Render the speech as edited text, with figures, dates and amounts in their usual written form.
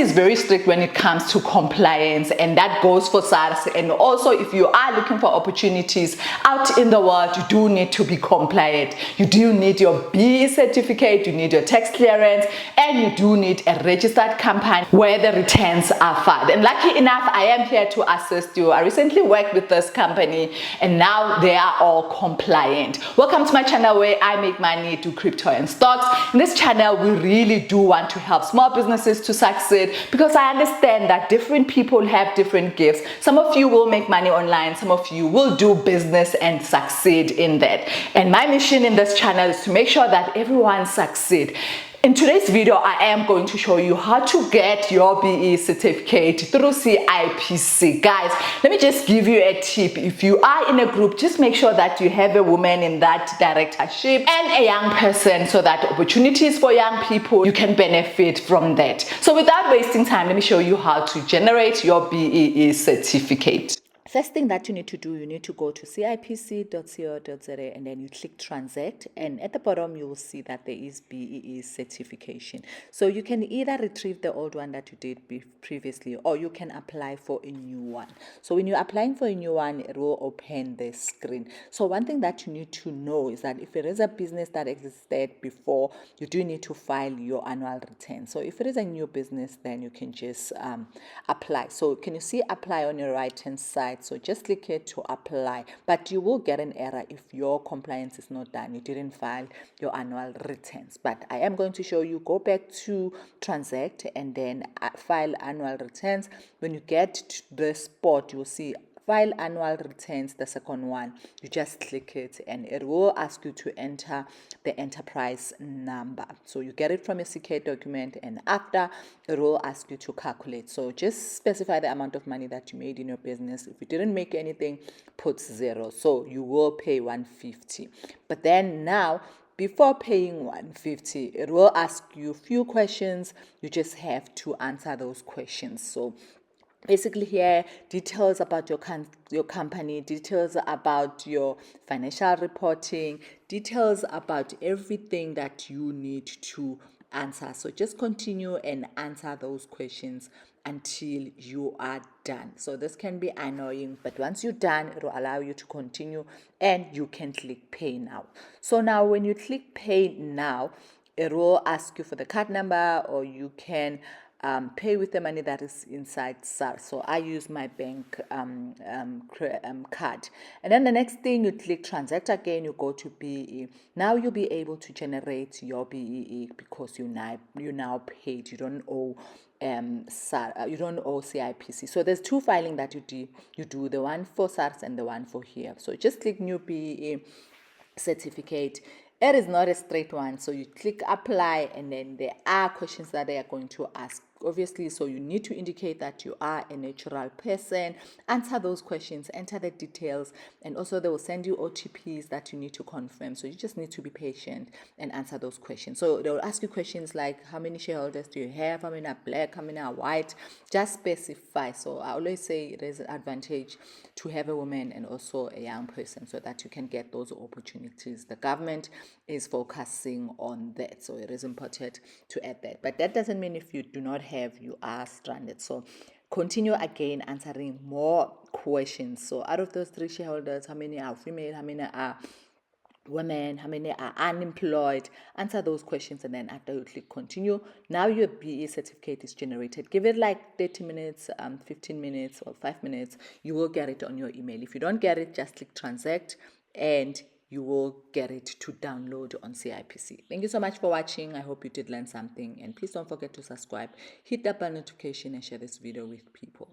is very strict when it comes to compliance, and that goes for SARS. And also, if you are looking for opportunities out in the world, you do need to be compliant. You do need your BE certificate, you need your tax clearance, and you do need a registered company where the returns are filed. And lucky enough, I am here to assist you. I recently worked with this company and now they are all compliant. Welcome to my channel where I make money, do crypto and stocks. In this channel, we really do want to help small businesses to succeed, because I understand that different people have different gifts. Some of you will make money online, some of you will do business and succeed in that. And my mission in this channel is to make sure that everyone succeeds. In today's video, I am going to show you how to get your BE certificate through CIPC. Guys, let me just give you a tip. If you are in a group, just make sure that you have a woman in that directorship and a young person, so that opportunities for young people, you can benefit from that. So without wasting time, let me show you how to generate your BE certificate. First thing that you need to do, you need to go to cipc.co.za and then you click transact, and at the bottom you will see that there is BEE certification. So you can either retrieve the old one that you did previously, or you can apply for a new one. So when you're applying for a new one, it will open the screen. So one thing that you need to know is that if it is a business that existed before, you do need to file your annual return. So if it is a new business, then you can just apply. So can you see apply on your right hand side? So just click here to apply, but you will get an error if your compliance is not done. You didn't file your annual returns. But I am going to show you, go back to transact and then file annual returns. When you get to the spot, you'll see file annual returns, the second one. You just click it and it will ask you to enter the enterprise number. So you get it from a CK document, and after it will ask you to calculate. So just specify the amount of money that you made in your business. If you didn't make anything, put 0. So you will pay 150. But then now, before paying 150, it will ask you a few questions. You just have to answer those questions. So basically here, details about your company, details about your financial reporting, details about everything that you need to answer. So just continue and answer those questions until you are done. So this can be annoying, but once you're done, it will allow you to continue and you can click pay now. So now when you click pay now, it will ask you for the card number, or you can pay with the money that is inside SARS. So I use my bank card. And then the next thing, you click transact again, you go to BE. Now you'll be able to generate your BE because you now paid. You don't owe you don't owe CIPC. So there's two filing that you do, the one for SARS and the one for here. So just click new BE certificate. It is not a straight one, so you click apply, and then there are questions that they are going to ask, obviously. So you need to indicate that you are a natural person, answer those questions, enter the details, and also they will send you OTPs that you need to confirm. So you just need to be patient and answer those questions. So they will ask you questions like, how many shareholders do you have, how many are black, how many are white? Just specify. So I always say there's an advantage to have a woman and also a young person, so that you can get those opportunities. The government is focusing on that, so it is important to add that. But that doesn't mean if you do not have, you are stranded. So continue again answering more questions. So out of those 3 shareholders, how many are female, how many are women, how many are unemployed? Answer those questions, and then after you click continue, now your BE certificate is generated. Give it like 30 minutes, 15 minutes or 5 minutes. You will get it on your email. If you don't get it, just click transact and you will get it to download on CIPC. Thank you so much for watching. I hope you did learn something, and please don't forget to subscribe, hit that bell notification, and share this video with people.